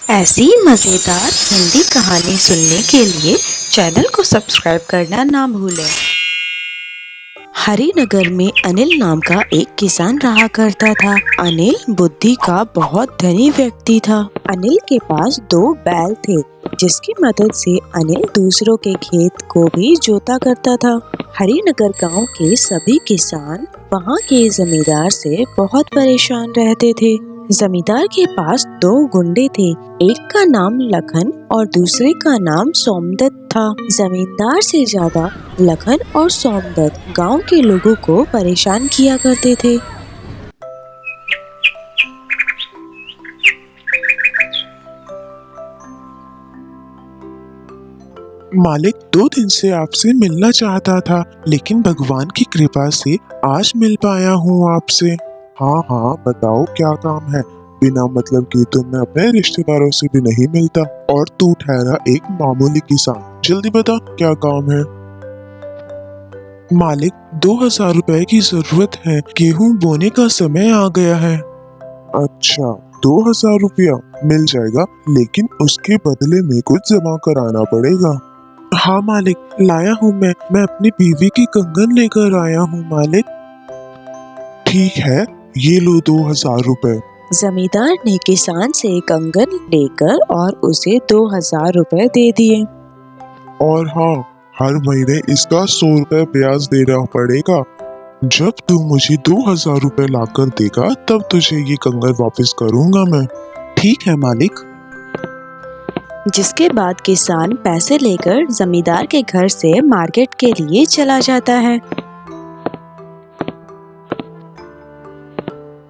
ऐसी मज़ेदार हिंदी कहानी सुनने के लिए चैनल को सब्सक्राइब करना ना भूलें। हरिनगर में अनिल नाम का एक किसान रहा करता था। अनिल बुद्धि का बहुत धनी व्यक्ति था। अनिल के पास 2 बैल थे, जिसकी मदद से अनिल दूसरों के खेत को भी जोता करता था। हरिनगर गांव के सभी किसान वहां के जमींदार से बहुत परेशान रहते थे। जमींदार के पास 2 गुंडे थे, एक का नाम लखन और दूसरे का नाम सोमदत्त था। जमींदार से ज्यादा लखन और सोमदत्त गांव के लोगों को परेशान किया करते थे। मालिक 2 दिन से आपसे मिलना चाहता था, लेकिन भगवान की कृपा से आज मिल पाया हूँ आपसे। हाँ हाँ, बताओ क्या काम है। बिना मतलब के तो मैं अपने रिश्तेदारों से भी नहीं मिलता, और तू ठहरा एक मामूली किसान। जल्दी बता क्या काम है। मालिक 2000 रुपए की जरूरत है, गेहूं बोने का समय आ गया है। अच्छा, 2000 रुपया मिल जाएगा, लेकिन उसके बदले में कुछ जमा कराना पड़ेगा। हाँ मालिक, लाया हूँ मैं अपनी बीवी की कंगन लेकर आया हूँ मालिक। ठीक है, ये लो 2000 रुपए। जमींदार ने किसान से कंगन लेकर और उसे 2000 रुपए दे दिए। और हाँ, हर महीने इसका 100 रुपए ब्याज देना पड़ेगा। जब तू मुझे 2000 रुपए लाकर देगा, तब तुझे ये कंगन वापस करूंगा मैं। ठीक है मालिक। जिसके बाद किसान पैसे लेकर जमींदार के घर से मार्केट के लिए चला जाता है।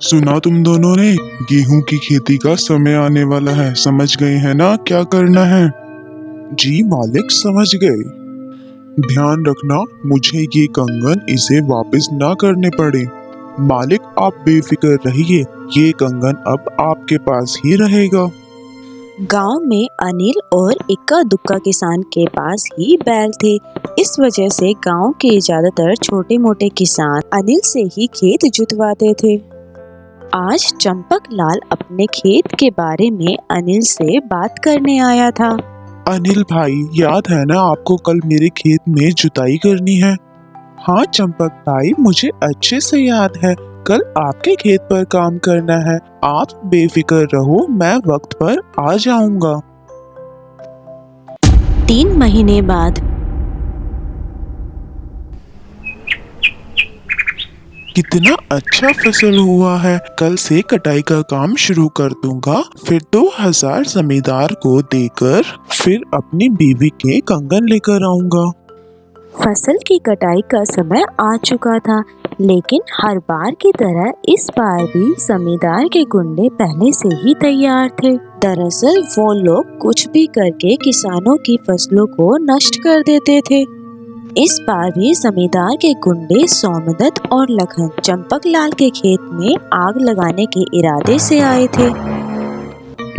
सुना तुम दोनों ने, गेहूं की खेती का समय आने वाला है। समझ गए हैं ना क्या करना है? जी मालिक, समझ गए। ध्यान रखना मुझे ये कंगन इसे वापस ना करने पड़े। मालिक आप बेफिक्र रहिए, ये कंगन अब आपके पास ही रहेगा। गांव में अनिल और इक्का दुक्का किसान के पास ही बैल थे। इस वजह से गांव के ज्यादातर छोटे मोटे किसान अनिल से ही खेत जुतवाते थे। आज चंपक लाल अपने खेत के बारे में अनिल से बात करने आया था। अनिल भाई, याद है ना आपको कल मेरे खेत में जुताई करनी है? हाँ चंपक भाई, मुझे अच्छे से याद है। कल आपके खेत पर काम करना है। आप बेफिक्र रहो, मैं वक्त पर आ जाऊंगा। 3 महीने बाद कितना अच्छा फसल हुआ है। कल से कटाई का काम शुरू कर दूंगा, फिर 2000 जमींदार को देकर फिर अपनी बीवी के कंगन लेकर आऊंगा। फसल की कटाई का समय आ चुका था, लेकिन हर बार की तरह इस बार भी जमींदार के गुंडे पहले से ही तैयार थे। दरअसल वो लोग कुछ भी करके किसानों की फसलों को नष्ट कर देते थे। इस बार भी जमींदार के गुंडे सोमदत्त और लखन चंपक लाल के खेत में आग लगाने के इरादे से आए थे।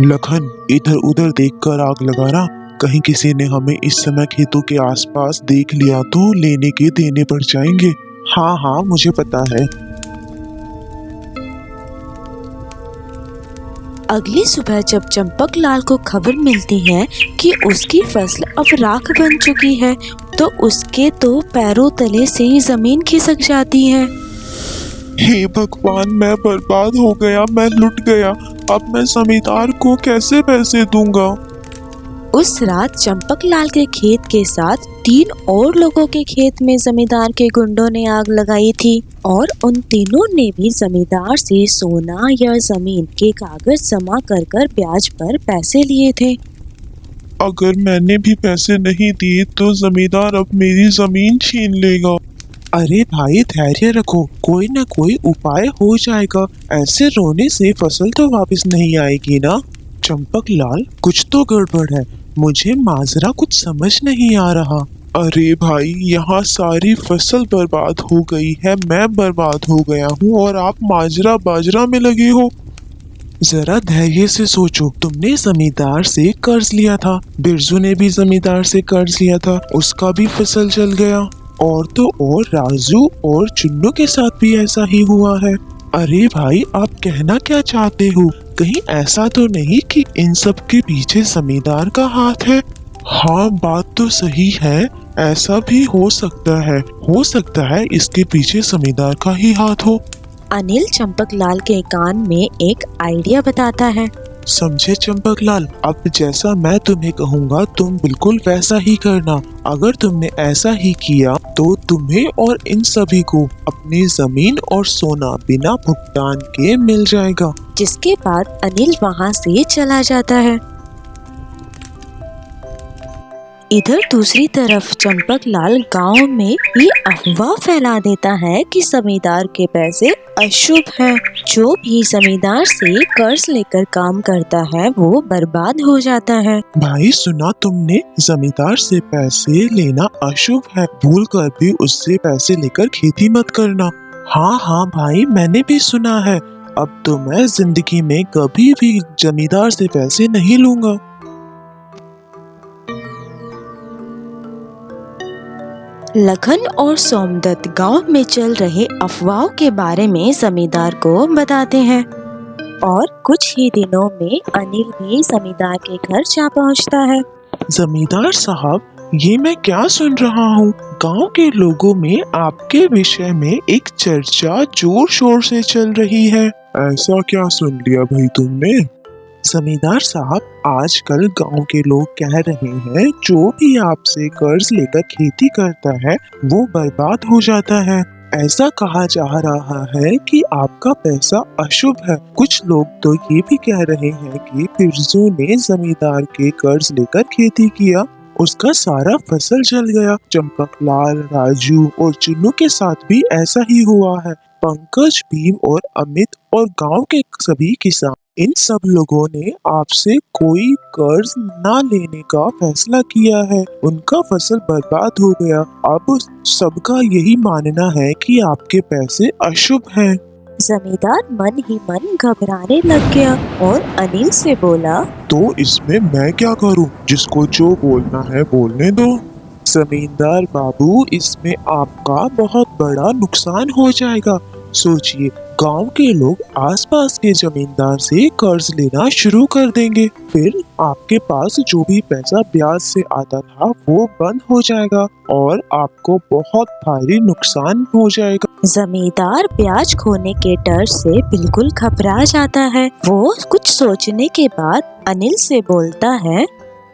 लखन, इधर उधर देखकर आग लगाना, कहीं किसी ने हमें इस समय खेतों के आसपास देख लिया तो लेने के देने पड़ जाएंगे। हाँ हाँ, मुझे पता है। अगली सुबह जब चंपक लाल को खबर मिलती है कि उसकी फसल अब राख बन चुकी है, तो उसके तो पैरों तले से ही जमीन खिसक जाती है। हे भगवान, मैं बर्बाद हो गया, मैं लुट गया। अब मैं जमींदार को कैसे पैसे दूंगा? उस रात चंपक लाल के खेत के साथ 3 और लोगों के खेत में जमींदार के गुंडों ने आग लगाई थी, और उन तीनों ने भी जमींदार से सोना या जमीन के कागज जमा कर कर ब्याज पर पैसे लिए थे। अगर मैंने भी पैसे नहीं दिए तो जमींदार अब मेरी जमीन छीन लेगा। अरे भाई, धैर्य रखो, कोई ना कोई उपाय हो जाएगा। ऐसे रोने से फसल तो वापस नहीं आएगी ना। चंपक लाल, कुछ तो गड़बड़ है, मुझे माजरा कुछ समझ नहीं आ रहा। अरे भाई, यहाँ सारी फसल बर्बाद हो गई है, मैं बर्बाद हो गया हूँ, और आप माजरा बाजरा में लगे हो। जरा धैर्य से सोचो, तुमने जमींदार से कर्ज लिया था, बिरजू ने भी जमींदार से कर्ज लिया था, उसका भी फसल चल गया। और तो और राजू और चुन्नू के साथ भी ऐसा ही हुआ है। अरे भाई, आप कहना क्या चाहते हो? कहीं ऐसा तो नहीं कि इन सब के पीछे जमींदार का हाथ है? हाँ, बात तो सही है। ऐसा भी हो सकता है इसके पीछे जमींदार का ही हाथ हो। अनिल चंपकलाल के कान में एक आइडिया बताता है। समझे चंपकलाल, अब जैसा मैं तुम्हें कहूँगा तुम बिल्कुल वैसा ही करना। अगर तुमने ऐसा ही किया तो तुम्हें और इन सभी को अपनी जमीन और सोना बिना भुगतान के मिल जाएगा। जिसके बाद अनिल वहाँ से चला जाता है। इधर दूसरी तरफ चंपकलाल गांव में ये अफवाह फैला देता है कि जमींदार के पैसे अशुभ हैं। जो भी जमींदार से कर्ज लेकर काम करता है वो बर्बाद हो जाता है। भाई सुना तुमने, जमींदार से पैसे लेना अशुभ है। भूल कर भी उससे पैसे लेकर खेती मत करना। हाँ भाई, मैंने भी सुना है। अब तो मैं जिंदगी में कभी भी जमींदार से पैसे नहीं लूंगा। लखन और सोमदत्त गांव में चल रहे अफवाहों के बारे में जमींदार को बताते हैं और कुछ ही दिनों में अनिल भी जमींदार के घर जा पहुंचता है। जमींदार साहब, ये मैं क्या सुन रहा हूँ? गांव के लोगों में आपके विषय में एक चर्चा जोर शोर से चल रही है। ऐसा क्या सुन लिया भाई तुमने? जमींदार साहब, आजकल गांव के लोग कह रहे हैं जो भी आपसे कर्ज लेकर खेती करता है वो बर्बाद हो जाता है। ऐसा कहा जा रहा है कि आपका पैसा अशुभ है। कुछ लोग तो ये भी कह रहे हैं कि बिरजू ने जमींदार के कर्ज लेकर खेती किया, उसका सारा फसल जल गया। चंपकलाल, राजू और चुन्नू के साथ भी ऐसा ही हुआ है। पंकज, भीम और अमित और गांव के सभी किसान, इन सब लोगों ने आपसे कोई कर्ज ना लेने का फैसला किया है। उनका फसल बर्बाद हो गया। अब सबका यही मानना है कि आपके पैसे अशुभ हैं। जमींदार मन ही मन घबराने लग गया और अनिल से बोला, तो इसमें मैं क्या करूं? जिसको जो बोलना है बोलने दो। जमींदार बाबू, इसमें आपका बहुत बड़ा नुकसान हो जाएगा। सोचिए, गांव के लोग आसपास के जमींदार से कर्ज लेना शुरू कर देंगे। फिर आपके पास जो भी पैसा ब्याज से आता था वो बंद हो जाएगा और आपको बहुत भारी नुकसान हो जाएगा। जमींदार ब्याज खोने के डर से बिल्कुल घबरा जाता है। वो कुछ सोचने के बाद अनिल से बोलता है,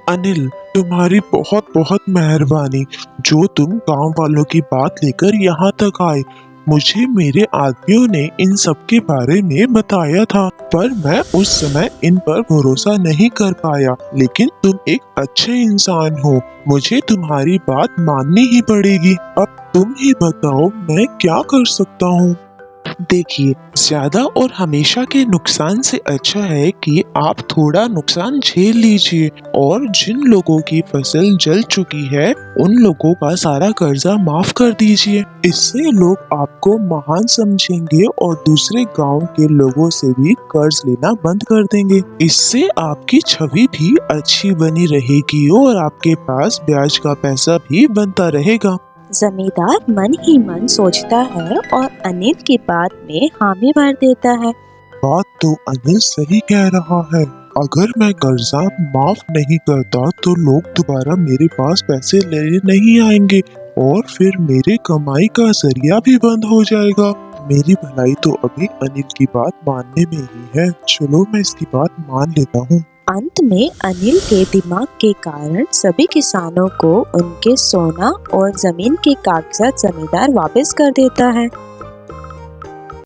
अनिल, तुम्हारी बहुत बहुत मेहरबानी जो तुम गांव वालों की बात लेकर यहाँ तक आए। मुझे मेरे आदमियों ने इन सब के बारे में बताया था, पर मैं उस समय इन पर भरोसा नहीं कर पाया। लेकिन तुम एक अच्छे इंसान हो, मुझे तुम्हारी बात माननी ही पड़ेगी। अब तुम ही बताओ मैं क्या कर सकता हूँ? देखिए, ज्यादा और हमेशा के नुकसान से अच्छा है कि आप थोड़ा नुकसान झेल लीजिए और जिन लोगों की फसल जल चुकी है उन लोगों का सारा कर्जा माफ कर दीजिए। इससे लोग आपको महान समझेंगे और दूसरे गांव के लोगों से भी कर्ज लेना बंद कर देंगे। इससे आपकी छवि भी अच्छी बनी रहेगी और आपके पास ब्याज का पैसा भी बनता रहेगा। जमींदार मन ही मन सोचता है और अनिल की बात में हामी भर देता है। बात तो अनिल सही कह रहा है। अगर मैं कर्जा माफ नहीं करता तो लोग दोबारा मेरे पास पैसे लेने नहीं आएंगे और फिर मेरे कमाई का जरिया भी बंद हो जाएगा। मेरी भलाई तो अभी अनिल की बात मानने में ही है। चलो मैं इसकी बात मान लेता हूँ। अंत में अनिल के दिमाग के कारण सभी किसानों को उनके सोना और जमीन के कागजात जमींदार वापस कर देता है।